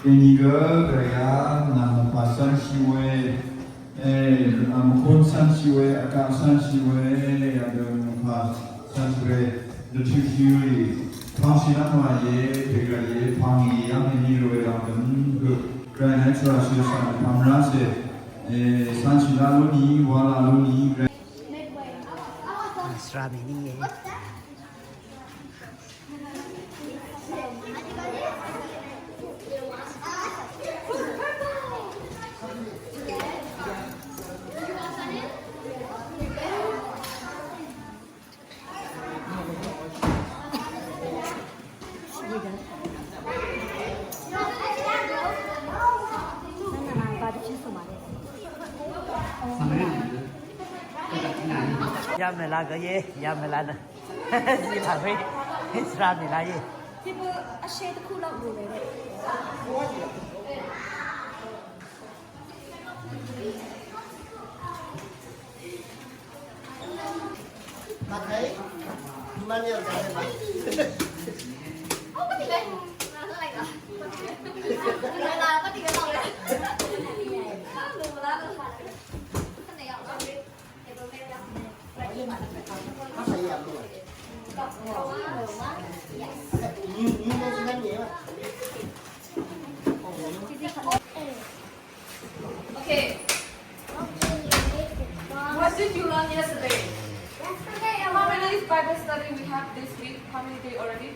Mvgør gaya nam pasan siwe khôn san siwe akam san siwe adem pas san siwe the two fury phang sinan wa ye begla ye phang yang ni lo ya dem Right, natural solution. Camera se sanchila loni, wala loni. Strawberry. Ya me la gaya, ya me la na. Gì là vậy? Sao này là gì? Thì bữa anh sẽ được khu động đủ đấy. Bạn thấy bao nhiêu cái này bạn? Không có gì đấy. Là thế này cả. Đây là có gì cái đầu đấy. Không được là được phải. Cái này ở trong đây. Cái đồ này là Nó phải giảm rồi. Như nó sẽ đánh vậy mà. Okay. What did you learn yesterday? How many Bible study we have this week? How many days already?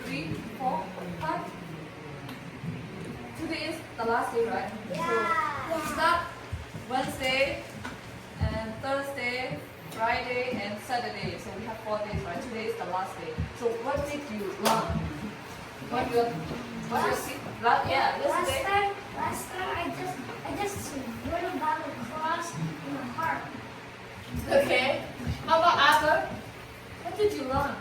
3, 4, 5. Today is the last day, right? So we start Wednesday and Thursday, Friday and Saturday. So we have 4 days, right? Today is the last day. So what did you learn? What you yeah, yesterday. Last time I just read about the cross in the heart. Okay. How about Arthur? What did you learn?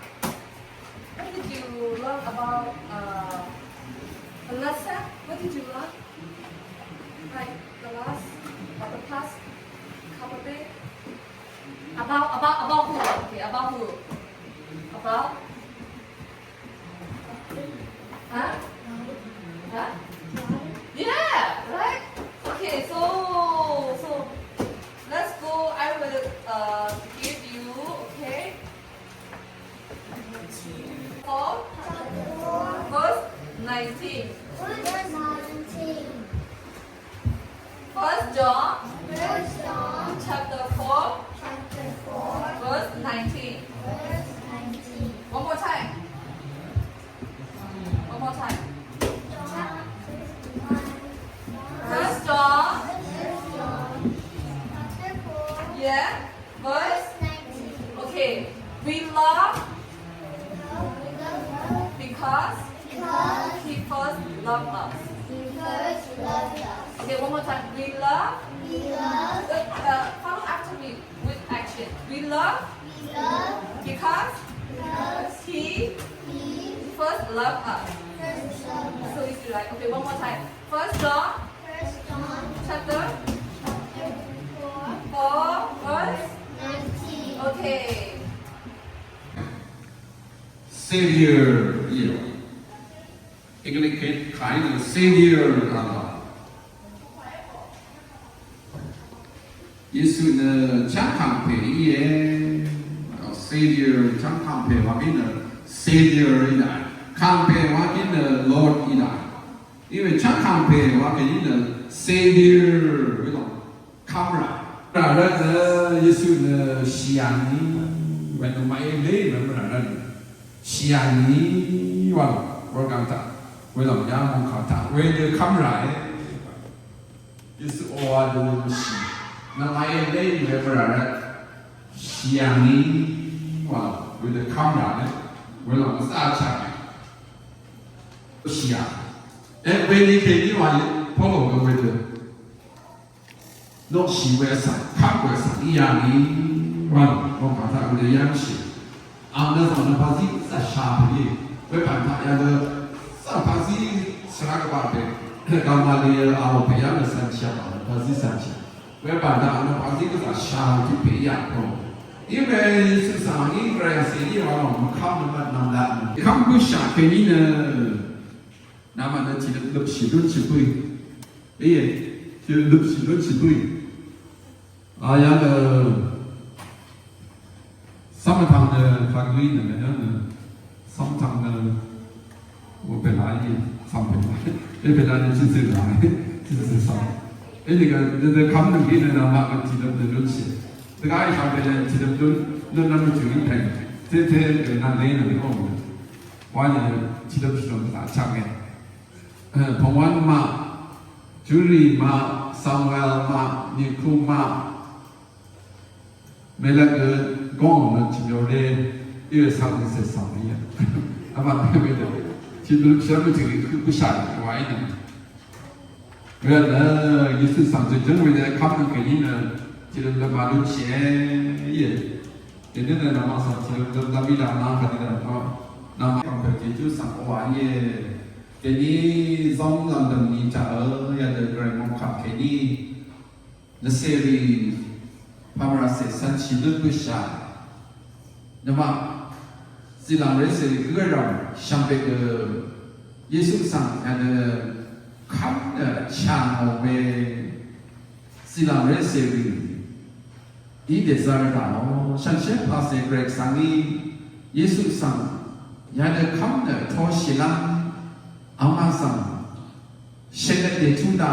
What did you learn about Alessa? What did you learn? Like the last or the past couple of days? About who? Okay, about who? About? Huh? Huh? Yeah, right? Okay, so let's go. I will give you, okay? For verse 19. First John chapter 4 verse 19. One more time. One more time. First John. Yeah. Verse. Okay. We love because he first loved us. Okay, one more time. We love. Follow after me with action. We love because he first loved us. So easy, right? Okay, one more time. First John chapter 4 verse. Okay. Savior 一个人可以看一个 Savior 啊，耶稣呢讲堂配耶，Savior 讲堂配话边呢 Savior 一来，堂配话边呢 Lord 一来，因为讲堂配话边呢 Savior 这种 come 来，然后呢耶稣呢西安尼，为了买嘞，为了那西安尼哇，我讲他。为了家门口打，为了看来，就是我的西，那买的为不然，西安尼哇，为了看来，为了我啥钱，西安，哎，为了给你话，跑路个为了，弄西为啥，看为啥，西安尼哇，我看他为了养西，啊，那什么把自己在沙里，为办他那个。Pasti serang kepada kalau dia awal payah lesan siapa, pasti saja. Pada anak pasti kita syah di payah pun. Ini susah ini berasa ini orang kamu nampak. Kamu syah ini nama dia tidak lebih sidul sibui. Iya, tidak lebih sidul sibui. Ayah sama tang kagui namanya, sama tang 我本来也放本来，也本来就是这个来，就是啥？那个看能给人那嘛个记得那东西，这个爱上边呢记得都那么久一天，这那累了的我们，完了记得不是那么大场面，彭湾嘛。Julie ma, Samuel ma, Niku ma, Melaga gong chỉ nhớ đến yêu sao thì sẽ sao đi à mà bây giờ chỉ lúc sau thì cứ sai cái vậy này bây giờ như sự sáng suốt trong bây giờ khắp cái gì nữa chỉ là mà lúc trẻ gì thế nên là mà sáng chỉ là bây giờ mà cái này nó nằm trong cái chỉ chú sáng quá gì cái này Zòng làm được như trả ở nhà được rồi mong khắp cái này nó sẽ đi Pamara sẽ sẵn chỉ được cái sao nhưng mà chỉ làm đấy sẽ gửi rằng sang bên Giêsu sang nhà khắp cha ngồi về chỉ làm đấy sẽ đi ý để ra đó sang xếp là sẽ gửi sang đi Giêsu sang nhà khắp thọ chỉ làm ama sang sẽ để chúng ta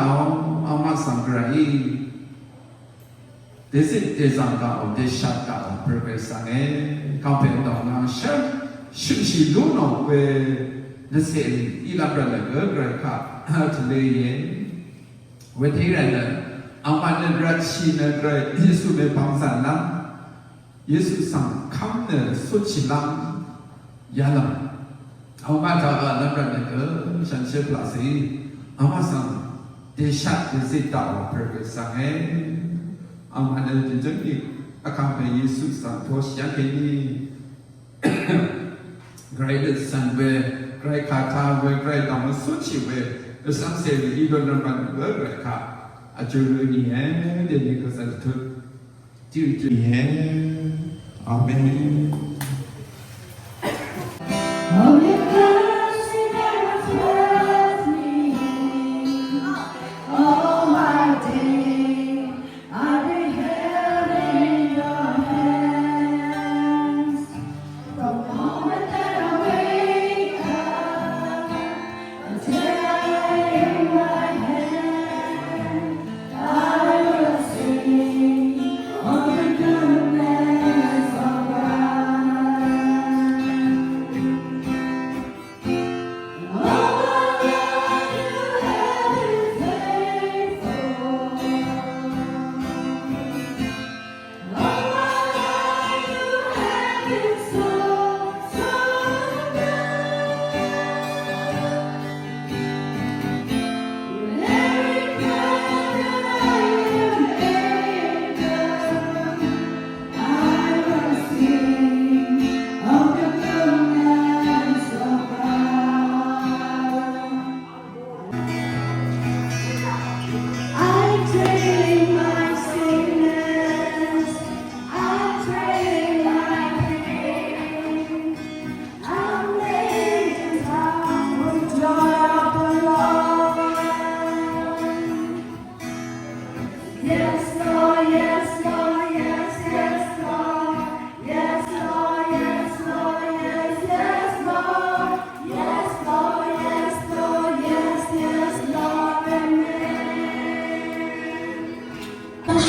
ama sang gửi thế để rằng đạo để sát đạo progressang cao bên đó là sẽ sự luôn nó về nó sẽ đi làm ra là cái khác cho nên về thế này là ông anh ra chi là cái Giêsu về bằng sản lắm Giêsu sang khám là xuất chỉ lắm giá lắm ông anh cho làm ra là cái sản xuất là gì ông anh sang để sát để đạo progressang ông anh em chính đi akan về Giêsu sang thua sáng cái gì gray được sang về gray khát khao về gray đóng suốt chiều về được sáng sớm đi đón năm bạn gỡ gray khát à chú người nhé để những cái sản xuất chú nhé amen. Hãy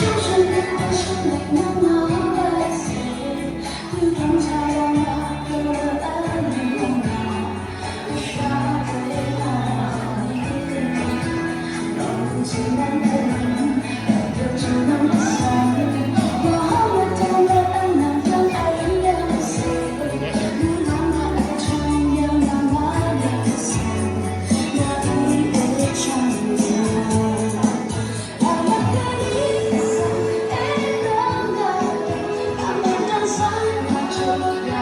subscribe cho kênh Ghiền Mì Gõ để không bỏ lỡ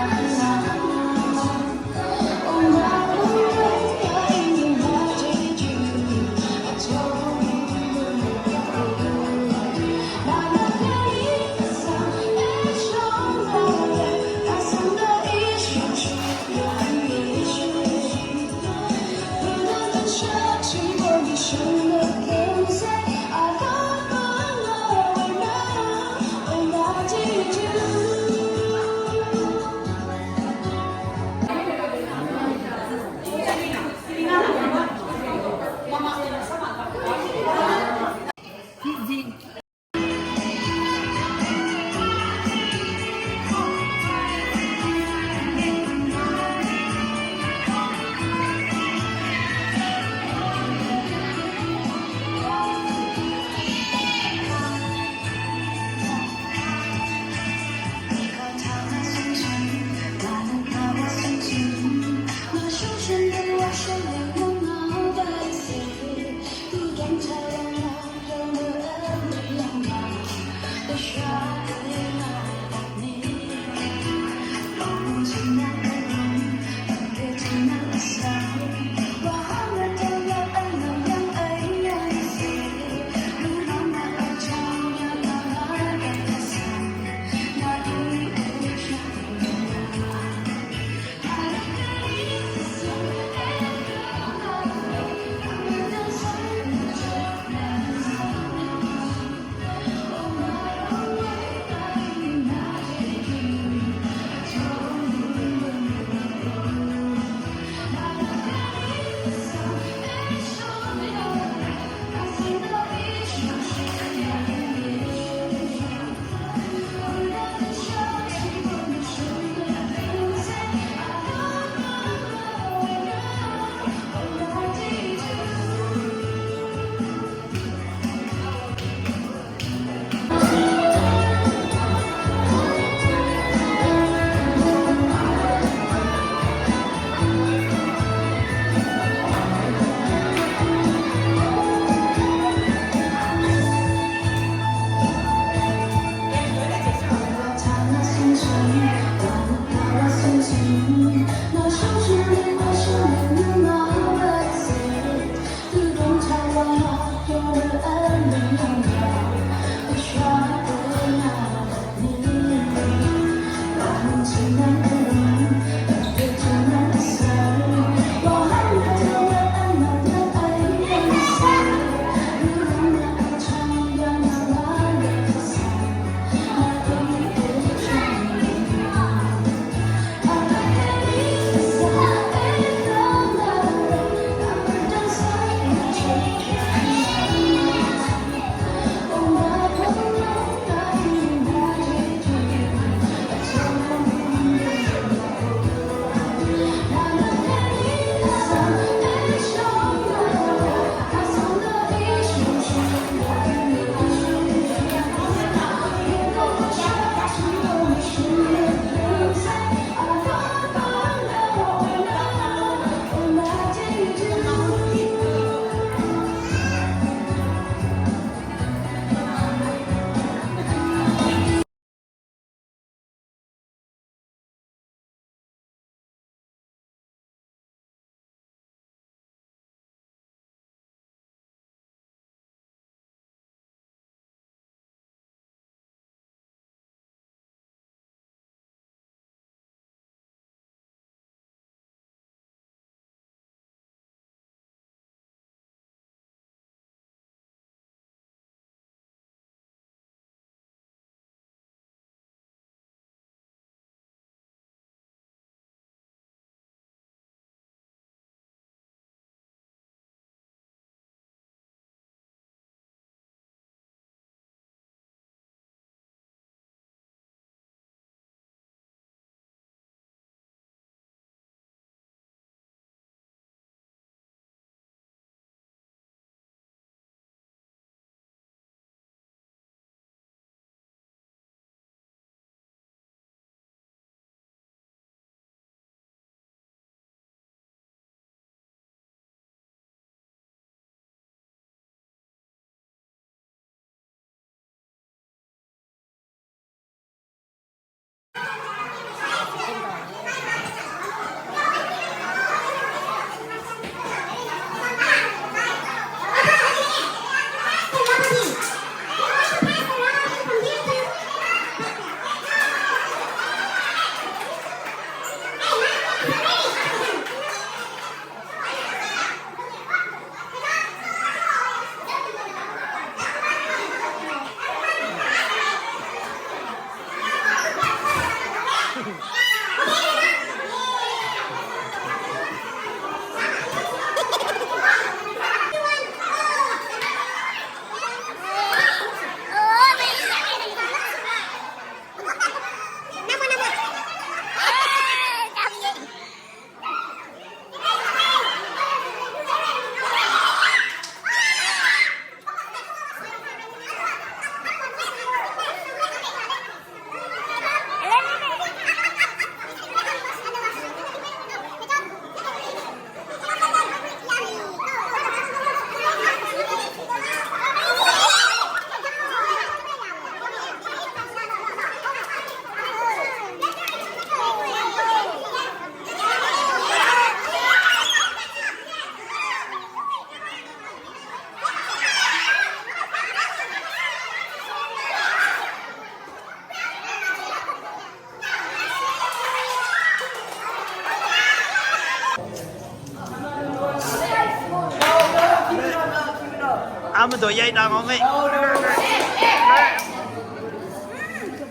mình tuổi dây nào ngon ấy.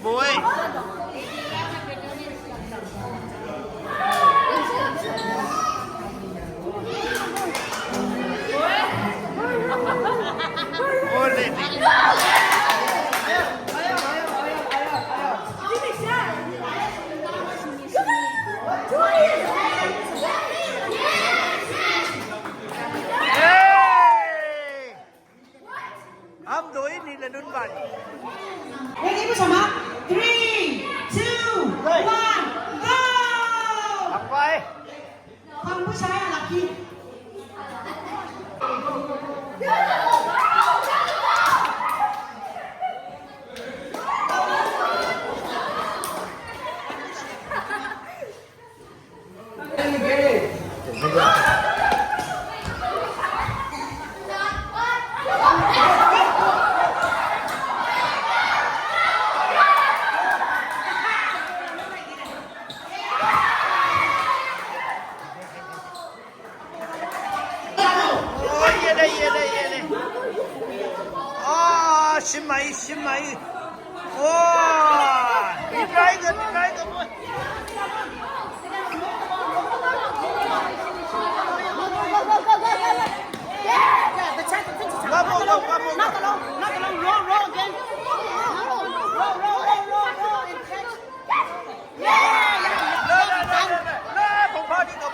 Bùi. Ôi lên đi. Am tuổi ni là đun vần. Ready bersama? 3, 2, 1, go! Thằng quay. ฟังผู้ชายหลักกิน Xin mày. Wow, đi trái gần ơi. Come on. Knock along, roll again. Roll and catch. No, không phải đi đâu.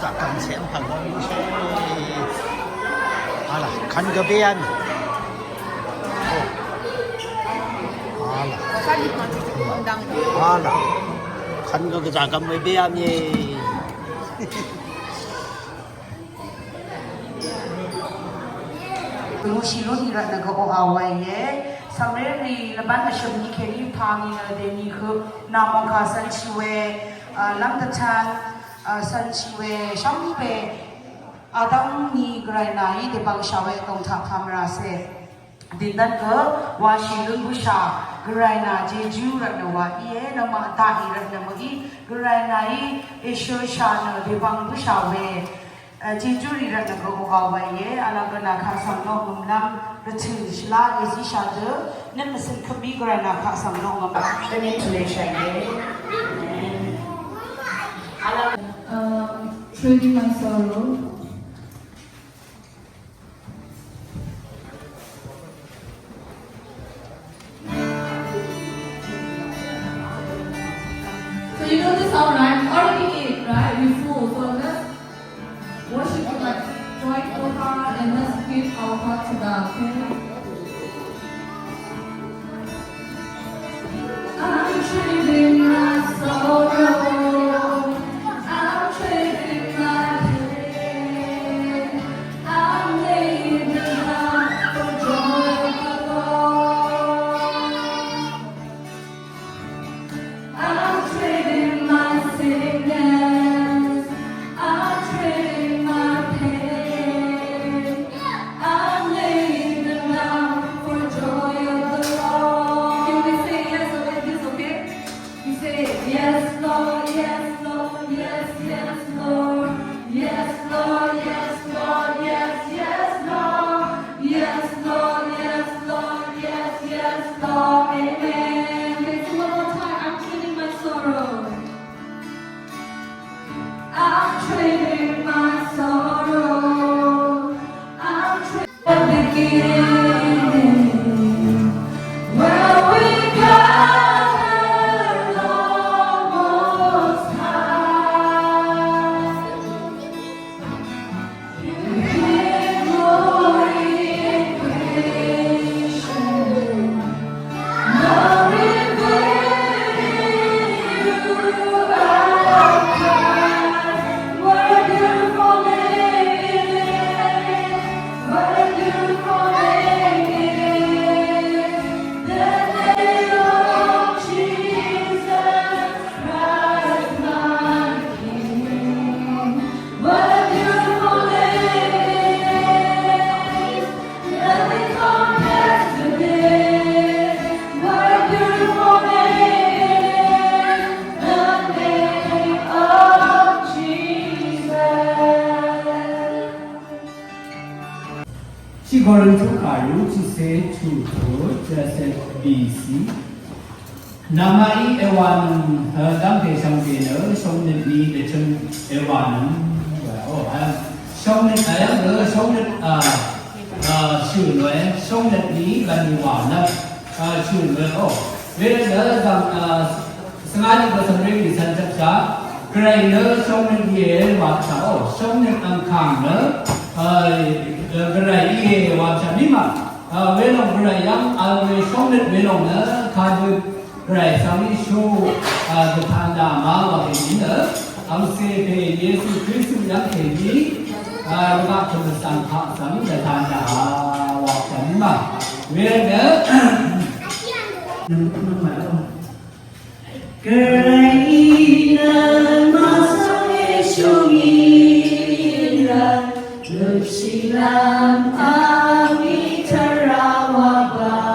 Dạ cần xem thằng con sẽ là khăn cái bên là khăn cái dạ cầm cái bên gì Musilo hira na ko awai ye samreri laban na shom ni kheli phami na de ni khu namong kha san chiwe lam ta chan san chiwe sham pe adam ni grai nai de bang shawe tong tha khamra se din dan ko wa shi lun bu sha grai na je ju ra na wa ye na ma ta hi ra na mo gi grai nai e sho sha na de bang bu sha we Jinjuri rat na ko awai ye ala gana kha sam no ngum lam rchu shla esi sha de nem sin khami gra na kha sam no ngam shani tule sha ye Trading my sorrow. So you know this song, right? Already ate, right? We full, so let's worship with like joyful heart and let's give our heart to God, okay? I'm trading my sorrow. I'm trading my pain. I'm laying down for joy of the Lord. I'm trading my sin. say to just BC. Namai ewan dam ke sang ke nỡ sông nên đi để chân ewan sông nên ấy nỡ sông nên xử lối sông nên đi là đi hoàn nè xử lối về nỡ rằng sáng nay có sang đi sang chấp giá cái nỡ sông nên đi hoàn sao sông nên ăn khang nỡ cái này đi hoàn sao đi mà về lòng cái này yang về sông nên về lòng nỡ khai rồi sau khi show được tham gia mà vào cái gì nữa ông sẽ về Giêsu Christ yang cái gì các chúng ta sang thọ sang để tham gia vào cái mà về nữa đừng có nói mà cái này mà sao Giêsu nghĩ ra được chỉ làm ami tharawa ba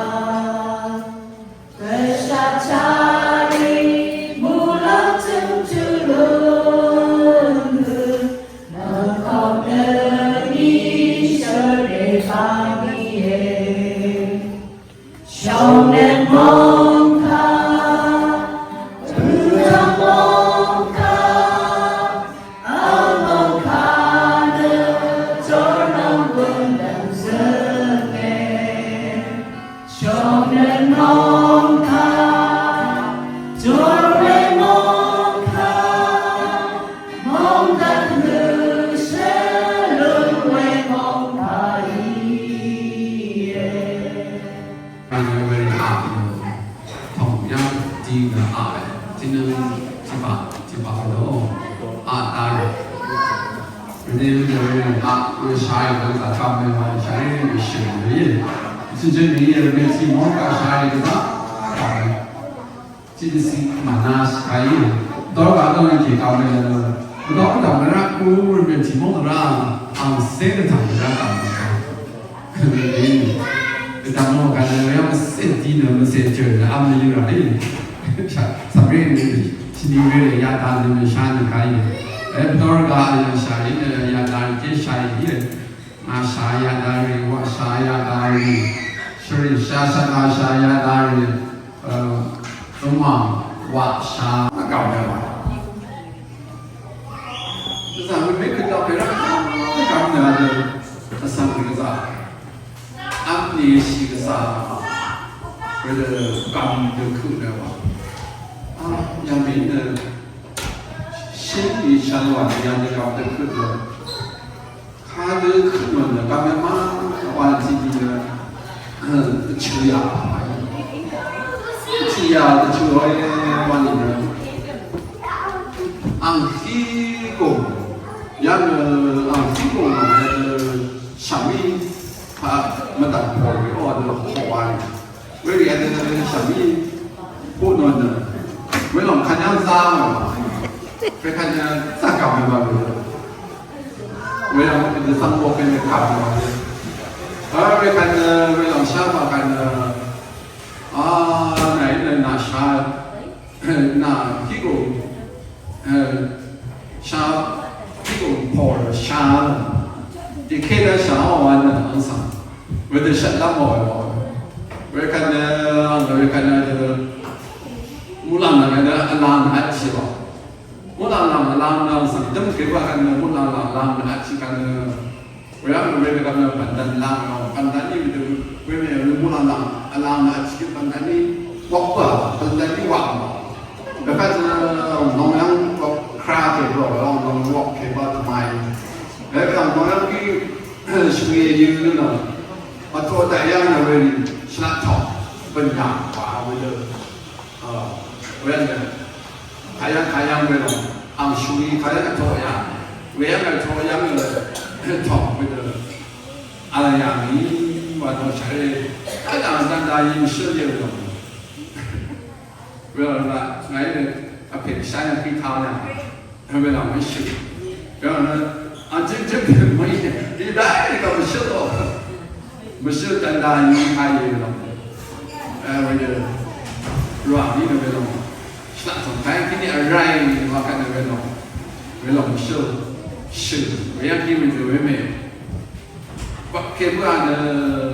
pakai buat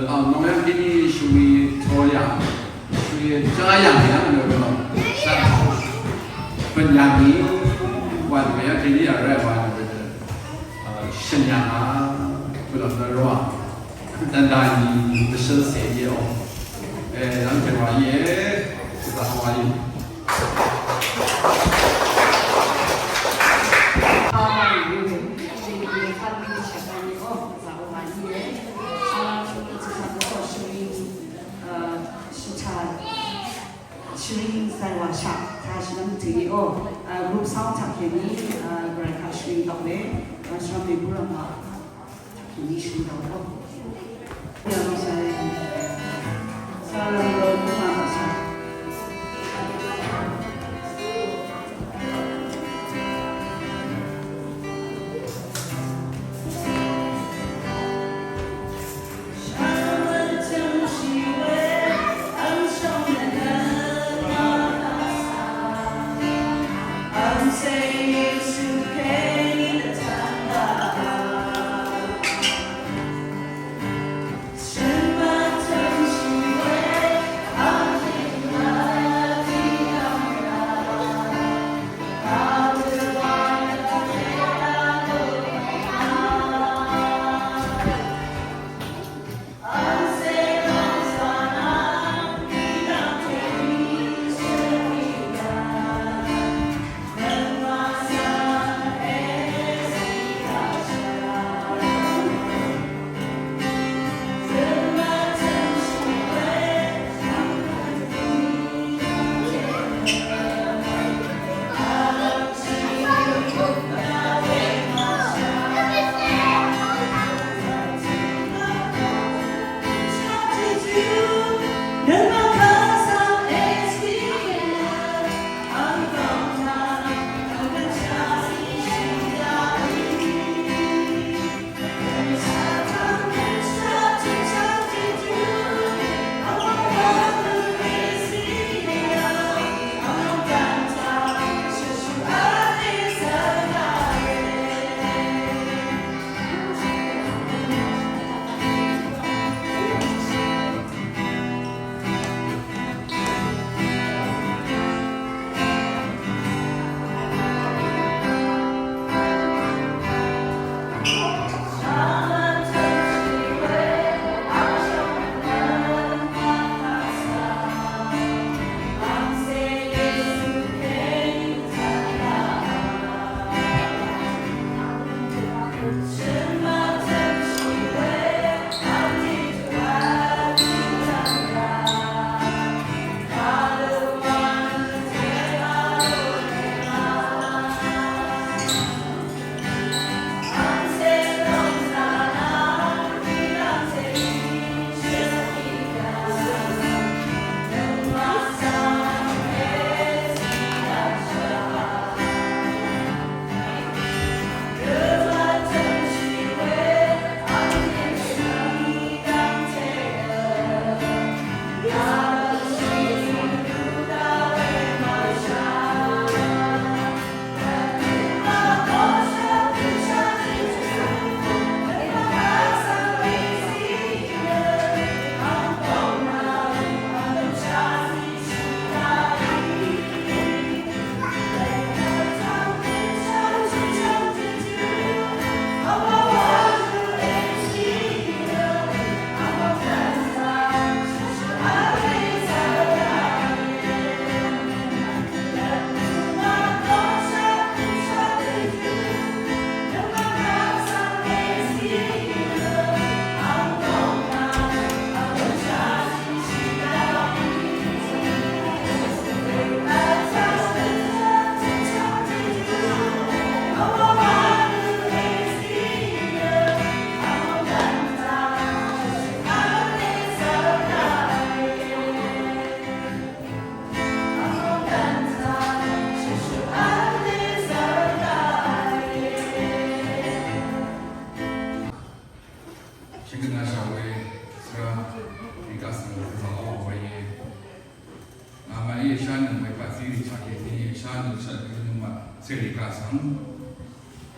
nomor ini shui toya, shui jaya ya, nampak. Penyanyi, wan banyak ini ada wan senyap, bulan berwa, dan dari besar sedia. Nanti wajib kita wajib. Group sound tak kini, mereka swing tak le, macam ibu lama kini swing tak le. Yang saya rumah saya.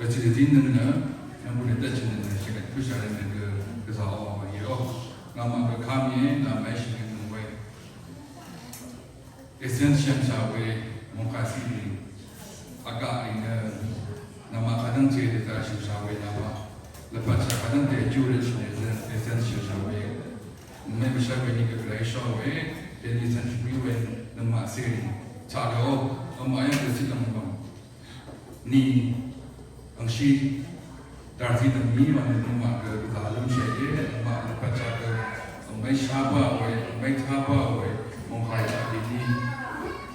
Jadi di mana yang boleh terjadi dengan pusaran negara 그래서 이거 나만 그 감이 나 매시는 거에 에센셜 자we 뭔가시 아까 있는 나만 가장 제일 다시 자we 나와 lepas kadang dia jual esensial jawe, memang siapa ni ke Malaysia we, dia ni sensitif we nama seri, cara orang yang bersih dalam ni, angsi dari demi mana nama ke dalam saya, nama lepas cara orang siapa we, mengkait jadi ni,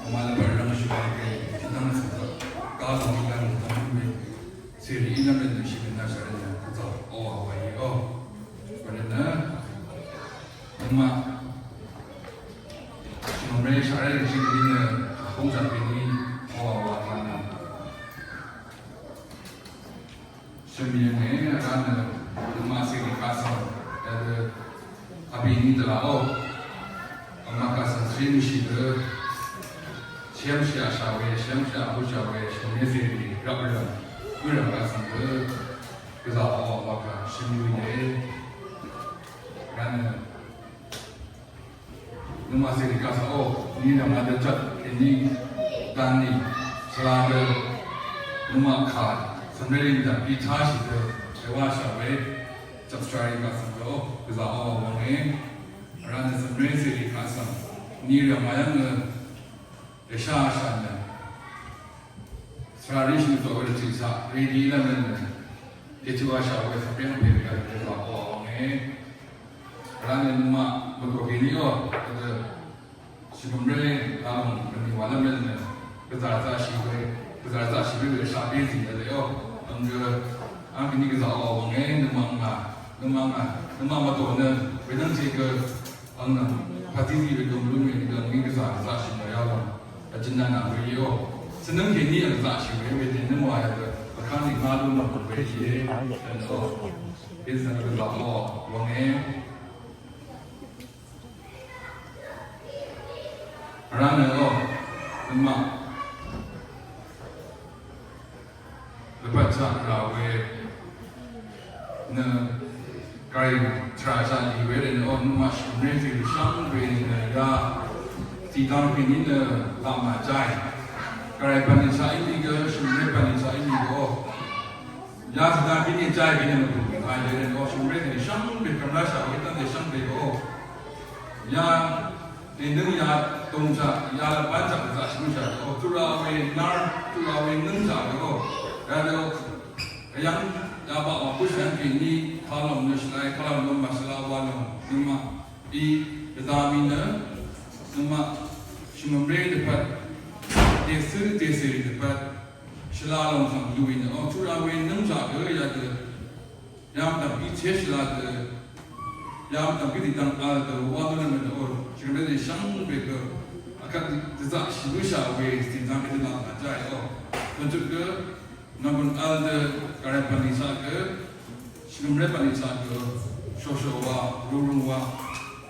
orang berang siapa ke, kita nak kalau kita nak seri ini namanya siapa sahaja. Karena nama mereka ada di sini konsep ini mana sebenarnya kan masih di kasar ada tapi ini telah maka sendiri sih siapa sahaja siapa sebenarnya sih berapa kasar 그래서 아까 신유에 가는 음악에 가서 니는 맞아 첫 니 단니 슬라드 음악카 선배님들 이 차시들 대화샤에 접수하기 가서 그래서 원에 라는 선배님들이 가서 니를 마양은 에샤샤는 스라리시는 또 그렇지 사 레디라는 itu asal we sampai yang berikan kita orang ni, kerana nama betul ini ada sebenarnya dalam peniwalan ni betul-betul sih sahaja sih ada angka ni kita orang ni nama betul ni betul sih ke pasti betul ni kita sih mereka jenang apa senang ini ada sih betul nama ada kami malu nak berbeza, dan kita nak berlaku wangi. Kerana memang lepas rawe, ne kaya terasa di bawah memang sebenarnya sang benda ya tidak begini lama jaya. Kaya panisai ini ke sebenarnya panisai ini ko, ya sudah ini jaya ini tu, ada yang ko sebenarnya sang berkerana kita ni sang bego, ya ini ya tungsa, ya banyak kita semua, ko turawe nungsa ko, ada yang ya bawa pusing ini kalau nuslai kalau masalah walau cuma di detamina cuma sebenarnya dapat Desi dapat selalu sang luin. Oh, curah win nung jaga ya ke, yang tapi cesla ke, yang tapi di tang ada wadah mana or, sebenarnya sang bego akan tidak siapa we di tang itu nak aja oh, tentu ke namun ada kerana panisa ke, sebenarnya panisa ke, sosowa, lurungwa,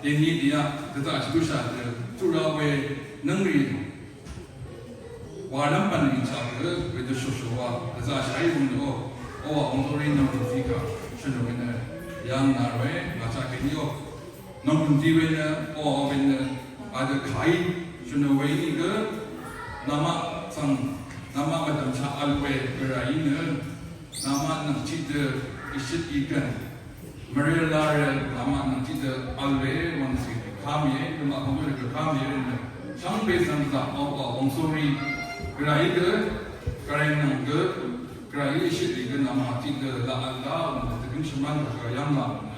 ini dia tidak siapa ke, curah we nungri. Walau pan insaf ke, betul sesuatu. Asal saya pun oh, orang tu ini nak fika, sebenarnya yang narwe macam ini namun jiwanya orang ada kai, sebenarnya ini ke nama macam alwe berain, nama nak cita isit ikan, mereka nama nak cita alwe wansi kami, nama orang tu kami, sampai sampai orang suri. Kerana kerana isit itu nama tidak Allah untuk keseman yang lain.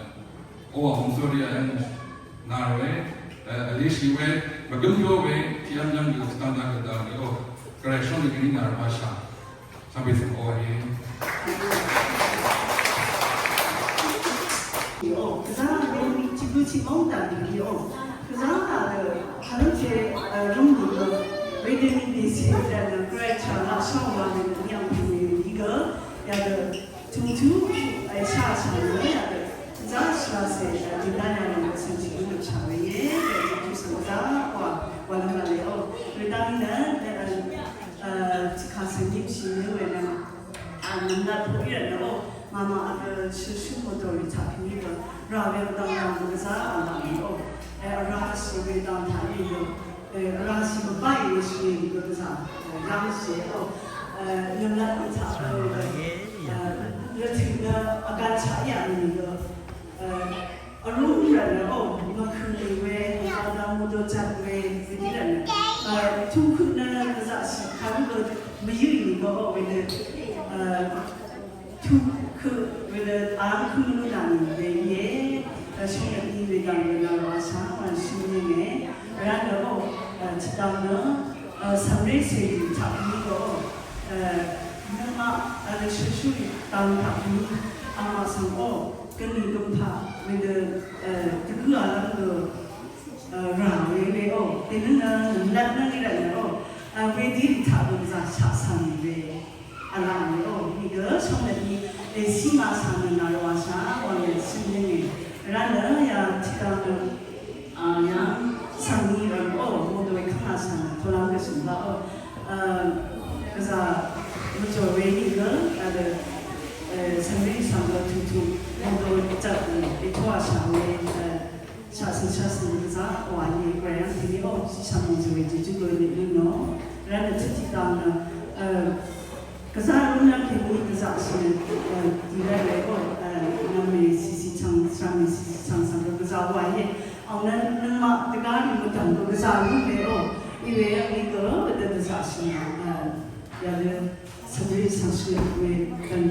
Oh, Hongsoria yang narwe, alisiwe, baguswe, tiang yang standar kita ni. Oh, kerana soal ini narwasa sampai sekolah ini. Oh, kerana ini cipu mautan di oh, kerana ada hal je rumah. 为人民的现在的国家那上网的样子一个，那个突出下场的那个，咱是那些的大家那个申请的场的也，就是咱我那个了，所以当年看申请是因为呢，那普遍的哦，妈妈是什么都有差评的， ราเวลตังนังกุศลอันนั้นโอ้ราศีเวตังทานีโอ้ราศีไม่ไปเลยสิกุศลยังเสียโอ้ยังละอิจฉาเรื่องถึงอาการฉายอย่างนี้ก็อารมณ์อะไรโอ้มันคือเวทนามุดจัดเวสิ่งนั้นทุกคนนั้นก็จะสิเขาก็ไม่ยืนก็เวลทุกคือเวลอาร์คือนู่นนั่นเวเย่ช่วงนี้เวลาเราสามวันสิ่งนี้แล้วเราจิตตามเนาะสำเร็จสิ่งที่ทำนี้ก็นั่นมาอะไรช่วยตามทำนี้อามาสังโอกันนี่ตรงท่าเวลาจะคืออะไรก็ร่างเวลาโอ้แต่นั่นนั่นนี่แหละโอ้เวทีที่ทำก็จะชัดสันเวอะไรโอ้นี่ก็ช่วงนี้สีมาสันนาร์วาชาวันนี้สิ่งนี้แล้วเนี่ยที่ตามยังสังนี้เราโอ้โมดูข้างสันทุลังก็สุดแล้วก็จะมันจะเวทีก็อะไรสังนี้สังก็ทุกโมดูจัดไปทั่วชาวเวชาสิก็จะวันนี้ก็ยังที่นี่โอ้ที่ชาวมุสลิมจะก็ได้ยินเนาะแล้วที่ตามก็จะรู้นะที่นี่ก็จะสิ่งที่ได้เลยโอ้น้ำมีสิช่างสังก็จะวันนี้เอานั้นมาแต่การที่มันทำก็จะรู้เลยโอ้อีเวนี่ก็เป็นตัวจะสิ่งอย่างเดียวสมัยสังสุริเวกัน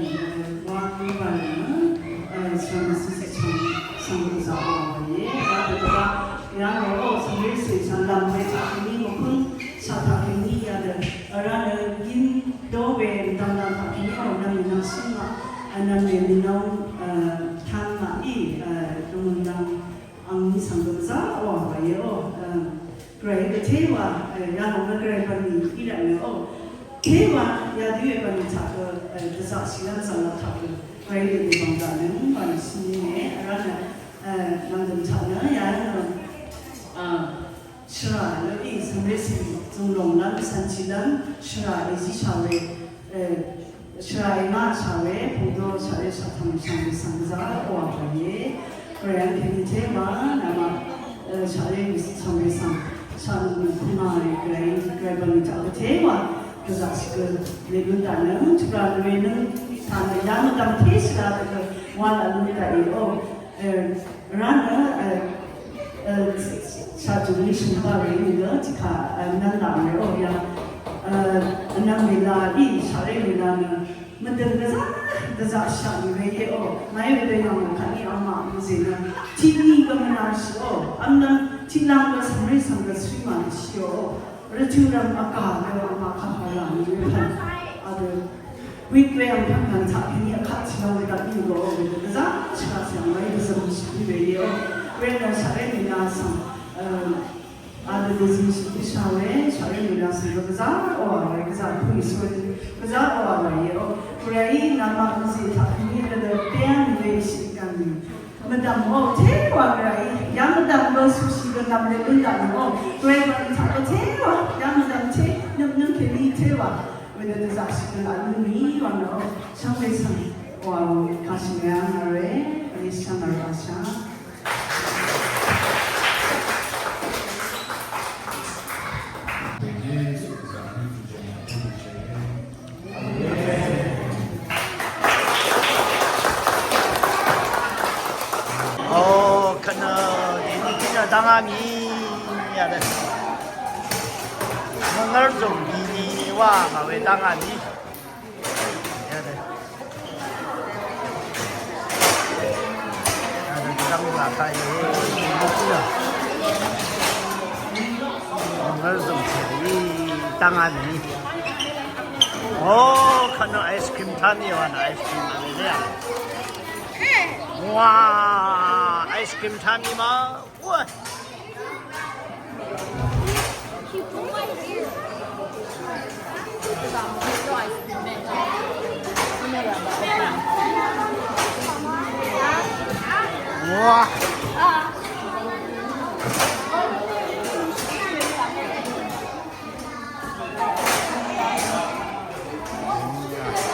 วันนี้วันนั้นสังก็จะวันนี้แล้วก็อย่างเราโอ้สมัยสิ่งสังลำไปจากนี้มาพึ่งชาตินี้อย่างเดียวเรากินโดเวตันดาทักนี้เรานำนังสิ่งละนำเงินน้องทางมาอีตรงนั้นอันนี้สังเกตซะว่าไปโอ้เกรดเทวะยาลงเกรดปนีอีแล้วโอ้เทวะยาดีปนีทักจะสักสิ่งสังละทักเกรดที่บางด้านนึงปนีสิ่งนี้เราเนี่ยนั่งดูทักเนี่ยยาชราแล้วอีสมัยสิ่งจงลงนั้นสันตินั้นชราอีสิชาวเวชราอีมาชาวเวผู้ดูชาวเวชาธรรมสังสังจารว่าไปเย่เรียนที่เทมานามาชาวเวมิสิชาวเวสังชาวนุคุมาเรียนเกรบันจากเทมาก็จะสิกเลบุนดานึงชุราเวนึงทางยามดำเทสราตะวันละลุยตาอีโอร้านชาจุลิชุนบารีนี่ก็ที่ข้านั่นหลังเลยโอ้ยนั่งเวลาอีชาเร่เวลาเนี่ยมันเดินก็จะชาอยู่เลยโอ้ไม่เวลาอย่างนั้นนี่อามาไม่ใช่นะที่นี่ก็มันน่าสิโอ้อันนั้นที่นั่งก็สมัยสังกัดสุมาสิโอ้เราชูรำอากาศเราอามาข้าวหลานอยู่พันวิกเรียมพันกันทักนี่ข้าที่เราได้ยินก็โอ้ก็จะชาเสียงไว้ก็จะมีสิ่งที่เดียวเวลาชาเร่เวลาสังอาจจะดิฉันที่ชาวเล่ชาวเล่มีการสื่อภาษาโอ้อะไรภาษาคุยสวยภาษาโอ้อะไรโอ้ใครนำมาคุยทักนี้ก็จะเปลี่ยนเวสิกันมันดำโอ้เท่กว่าอะไรยังมันดำก็สุดก็ดำเลยมันดำโอ้ใครมันทักก็เท่กว่ายังมันดำเท่นึกแค่นี้เท่กว่าเวลาจะสักสิ่งอะไรนี่วันนั้นชาวเล่สังโอ้คาสิเมียนอะไรนี่สังอะไรภาษา당함이 뭔가를 좀 미니와 마외 당함이 가까이 먹구나 뭔가를 좀 제리 당함이 카노 아이스크림 타니와 아이스크림 아니야 와 아이스크림 타니마 우와 우와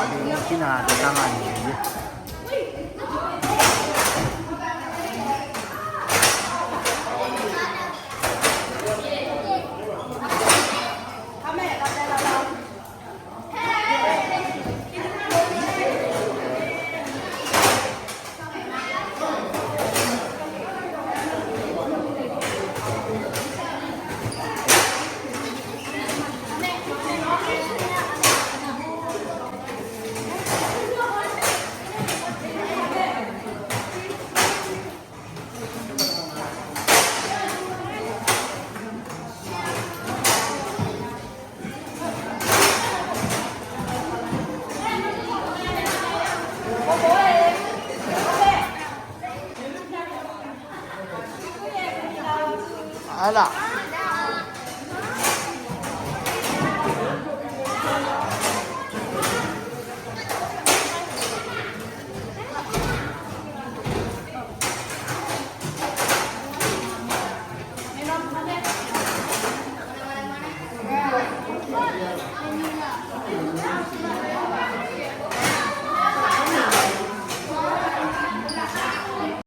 아주 역시나 대단한 일이지 Ala.